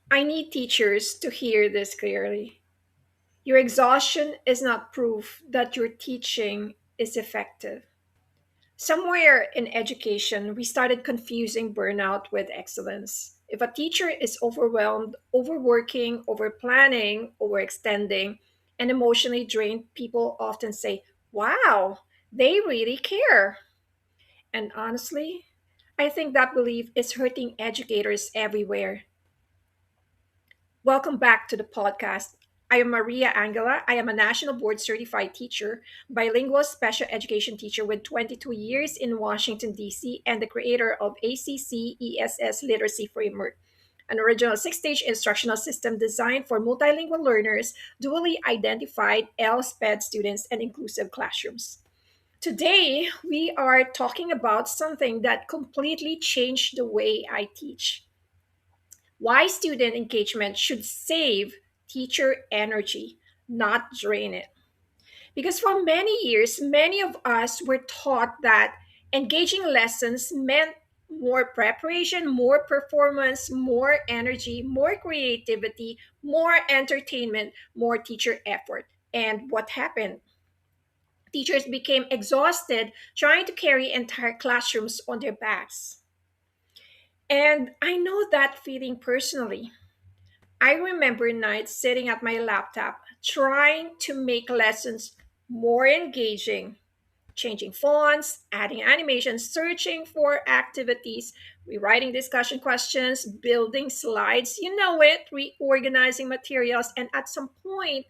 I need teachers to hear this clearly. Your exhaustion is not proof that your teaching is effective. Somewhere in education, we started confusing burnout with excellence. If a teacher is overwhelmed, overworking, overplanning, overextending, and emotionally drained, people often say, wow, they really care. And honestly, I think that belief is hurting educators everywhere. Welcome back to the podcast. I am Maria Angala. I am a national board certified teacher, bilingual special education teacher with 22 years in Washington, D.C., and the creator of A.C.C.E.S.S. Literacy Framework, an original six-stage instructional system designed for multilingual learners, dually identified ELL/SPED students, and inclusive classrooms. Today, we are talking about something that completely changed the way I teach: why student engagement should save teacher energy, not drain it. Because for many years, many of us were taught that engaging lessons meant more preparation, more performance, more energy, more creativity, more entertainment, more teacher effort. And what happened? Teachers became exhausted trying to carry entire classrooms on their backs. And I know that feeling personally. I remember nights sitting at my laptop trying to make lessons more engaging, changing fonts, adding animations, searching for activities, rewriting discussion questions, building slides, you know it, reorganizing materials. And at some point,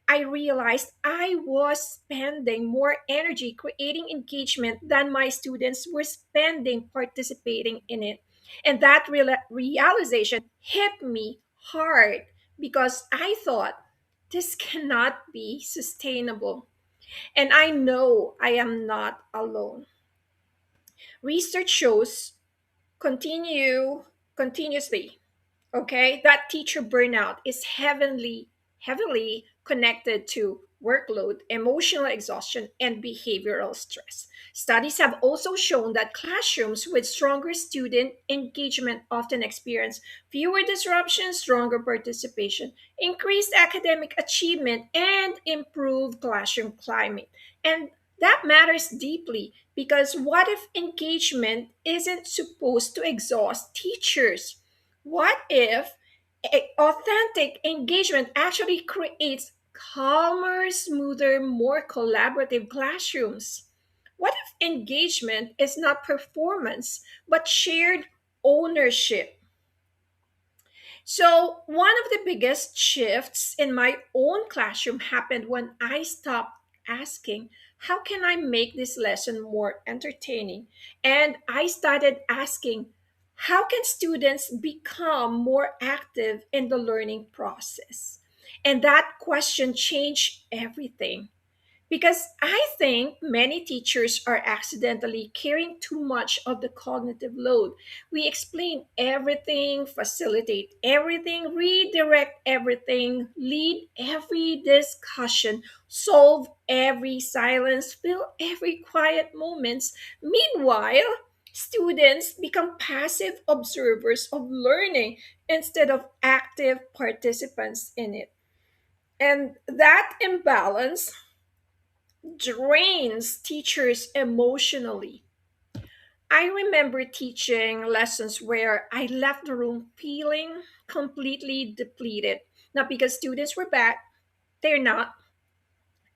I realized I was spending more energy creating engagement than my students were spending participating in it. And that realization hit me hard because I thought this cannot be sustainable. And I know I am not alone. Research shows continue continuously, okay, that teacher burnout is heavily connected to workload, emotional exhaustion, and behavioral stress. Studies have also shown that classrooms with stronger student engagement often experience fewer disruptions, stronger participation, increased academic achievement, and improved classroom climate. And that matters deeply because what if engagement isn't supposed to exhaust teachers? What if authentic engagement actually creates calmer, smoother, more collaborative classrooms? What if engagement is not performance, but shared ownership? So, one of the biggest shifts in my own classroom happened when I stopped asking, how can I make this lesson more entertaining? And I started asking, how can students become more active in the learning process? And that question changed everything. Because I think many teachers are accidentally carrying too much of the cognitive load. We explain everything, facilitate everything, redirect everything, lead every discussion, solve every silence, fill every quiet moments. Meanwhile, students become passive observers of learning instead of active participants in it. And that imbalance drains teachers emotionally. I remember teaching lessons where I left the room feeling completely depleted. Not because students were bad, they're not.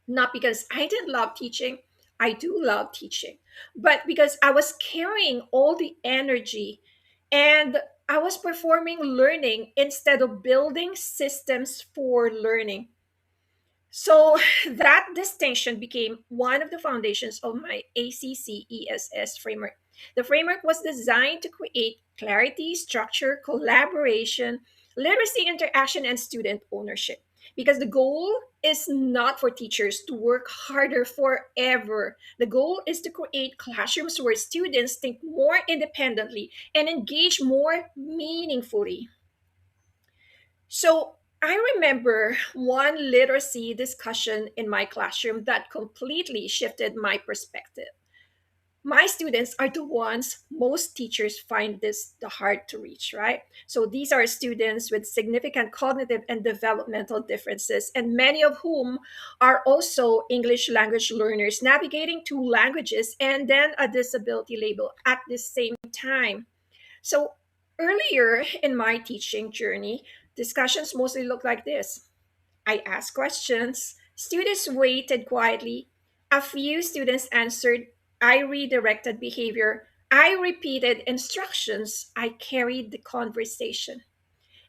Not because I didn't love teaching, I do love teaching, but because I was carrying all the energy and I was performing learning instead of building systems for learning. So that distinction became one of the foundations of my A.C.C.E.S.S. framework. The framework was designed to create clarity, structure, collaboration, literacy, interaction, and student ownership. Because the goal is not for teachers to work harder forever. The goal is to create classrooms where students think more independently and engage more meaningfully. So I remember one literacy discussion in my classroom that completely shifted my perspective. My students are the ones most teachers find this the hard to reach, right? So these are students with significant cognitive and developmental differences, and many of whom are also English language learners navigating two languages and then a disability label at the same time. So earlier in my teaching journey, discussions mostly look like this. I asked questions, students waited quietly, a few students answered, I redirected behavior, I repeated instructions, I carried the conversation.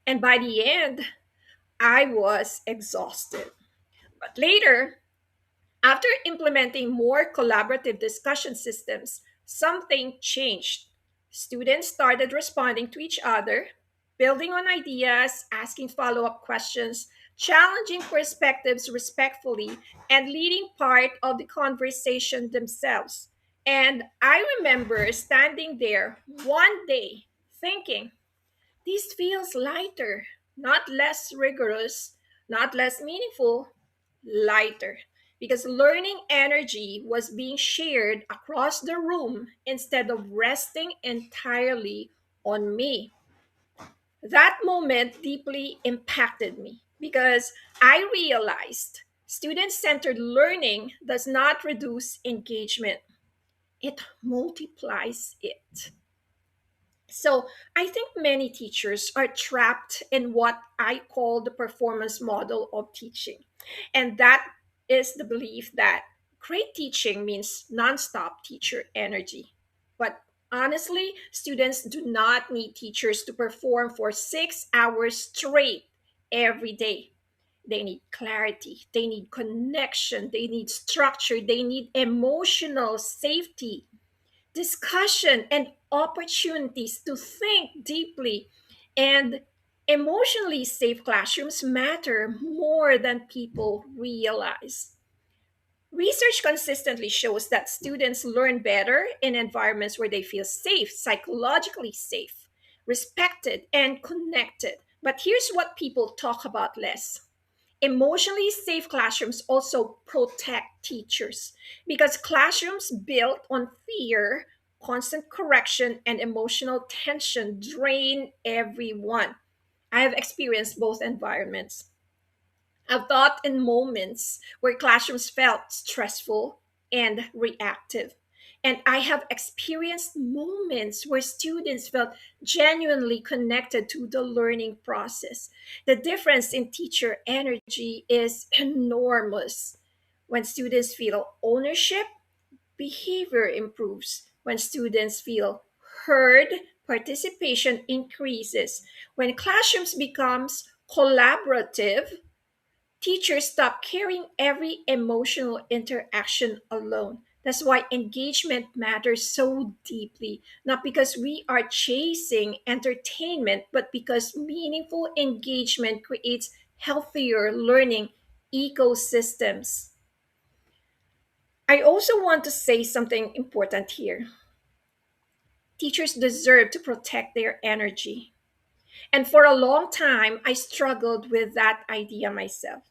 And by the end, I was exhausted. But later, after implementing more collaborative discussion systems, something changed. Students started responding to each other, building on ideas, asking follow up questions, challenging perspectives respectfully, and leading part of the conversation themselves. And I remember standing there one day thinking, this feels lighter, not less rigorous, not less meaningful, lighter. Because learning energy was being shared across the room instead of resting entirely on me. That moment deeply impacted me because I realized student centered learning does not reduce engagement, it multiplies it. So I think many teachers are trapped in what I call the performance model of teaching. And that is the belief that great teaching means nonstop teacher energy. But honestly, students do not need teachers to perform for 6 hours straight every day. They need clarity, they need connection, they need structure, they need emotional safety, discussion, and opportunities to think deeply. And emotionally safe classrooms matter more than people realize. Research consistently shows that students learn better in environments where they feel safe, psychologically safe, respected, and connected. But here's what people talk about less. Emotionally safe classrooms also protect teachers because classrooms built on fear, constant correction, and emotional tension drain everyone. I have experienced both environments. I've taught in moments where classrooms felt stressful and reactive. And I have experienced moments where students felt genuinely connected to the learning process. The difference in teacher energy is enormous. When students feel ownership, behavior improves. When students feel heard, participation increases. When classrooms becomes collaborative, teachers stop carrying every emotional interaction alone. That's why engagement matters so deeply, not because we are chasing entertainment, but because meaningful engagement creates healthier learning ecosystems. I also want to say something important here. Teachers deserve to protect their energy. And for a long time, I struggled with that idea myself.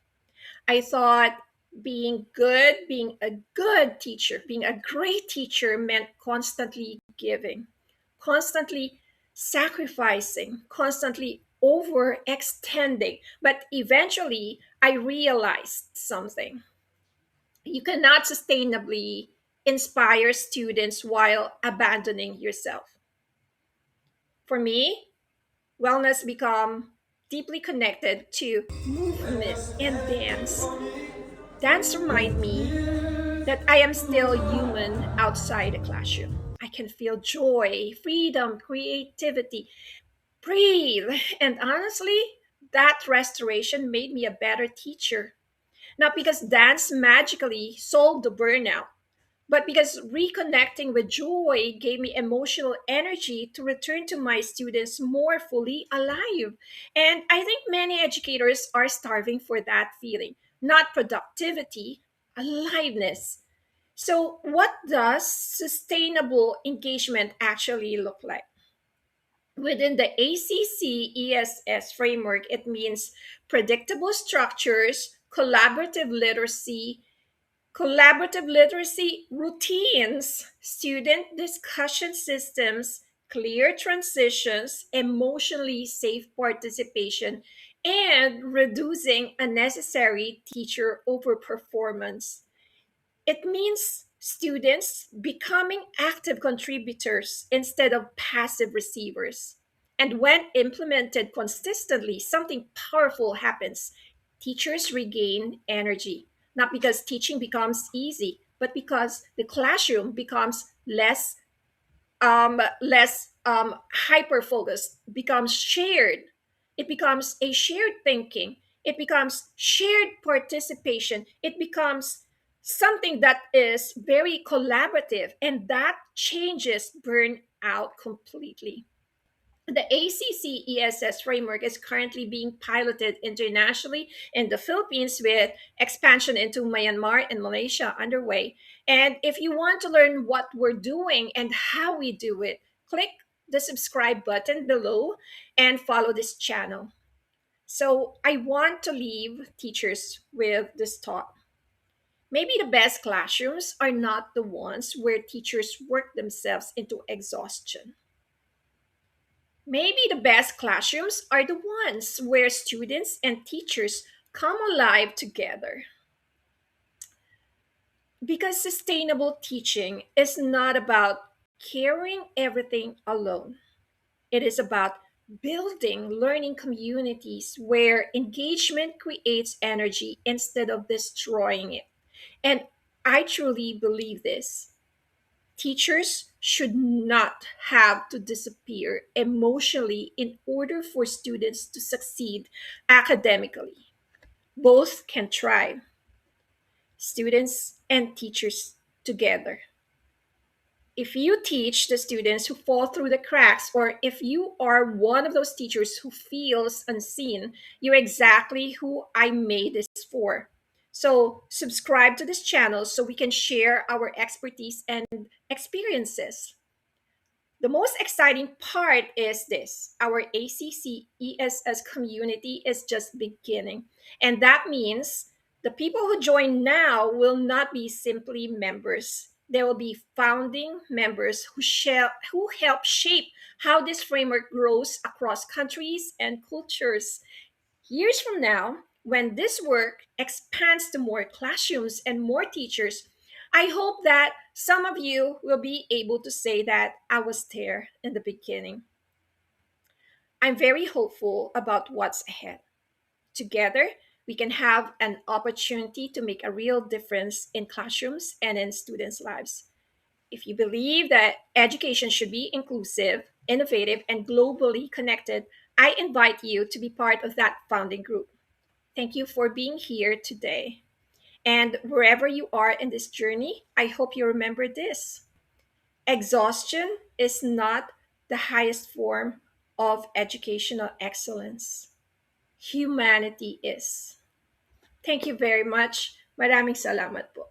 I thought being a good teacher, being a great teacher meant constantly giving, constantly sacrificing, constantly overextending. But eventually, I realized something. You cannot sustainably inspire students while abandoning yourself. For me, wellness become deeply connected to movement and dance. Dance remind me that I am still human outside the classroom. I can feel joy, freedom, creativity, breathe. And honestly, that restoration made me a better teacher. Not because dance magically solved the burnout, but because reconnecting with joy gave me emotional energy to return to my students more fully alive. And I think many educators are starving for that feeling, not productivity, aliveness. So, what does sustainable engagement actually look like? Within the A.C.C.E.S.S framework, it means predictable structures, collaborative literacy, Collaborative literacy routines, student discussion systems, clear transitions, emotionally safe participation, and reducing unnecessary teacher overperformance. It means students becoming active contributors instead of passive receivers. And when implemented consistently, something powerful happens. Teachers regain energy, not because teaching becomes easy, but because the classroom becomes less hyper focused, becomes shared. It becomes a shared thinking. It becomes shared participation. It becomes something that is very collaborative, and that changes burnout completely. The A.C.C.E.S.S framework is currently being piloted internationally in the Philippines with expansion into Myanmar and Malaysia underway. And if you want to learn what we're doing and how we do it, click the subscribe button below and follow this channel. So I want to leave teachers with this thought. Maybe the best classrooms are not the ones where teachers work themselves into exhaustion. Maybe the best classrooms are the ones where students and teachers come alive together. Because sustainable teaching is not about carrying everything alone, it is about building learning communities where engagement creates energy instead of destroying it. And I truly believe this. Teachers should not have to disappear emotionally in order for students to succeed academically. Both can thrive, students and teachers together. If you teach the students who fall through the cracks, or if you are one of those teachers who feels unseen, you're exactly who I made this for. So, subscribe to this channel so we can share our expertise and experiences. The most exciting part is this: our A.C.C.E.S.S community is just beginning. And that means the people who join now will not be simply members. They will be founding members who help shape how this framework grows across countries and cultures. Years from now, when this work expands to more classrooms and more teachers, I hope that some of you will be able to say that I was there in the beginning. I'm very hopeful about what's ahead. Together, we can have an opportunity to make a real difference in classrooms and in students' lives. If you believe that education should be inclusive, innovative, and globally connected, I invite you to be part of that founding group. Thank you for being here today. And wherever you are in this journey, I hope you remember this: exhaustion is not the highest form of educational excellence. Humanity is. Thank you very much. Maraming salamat po.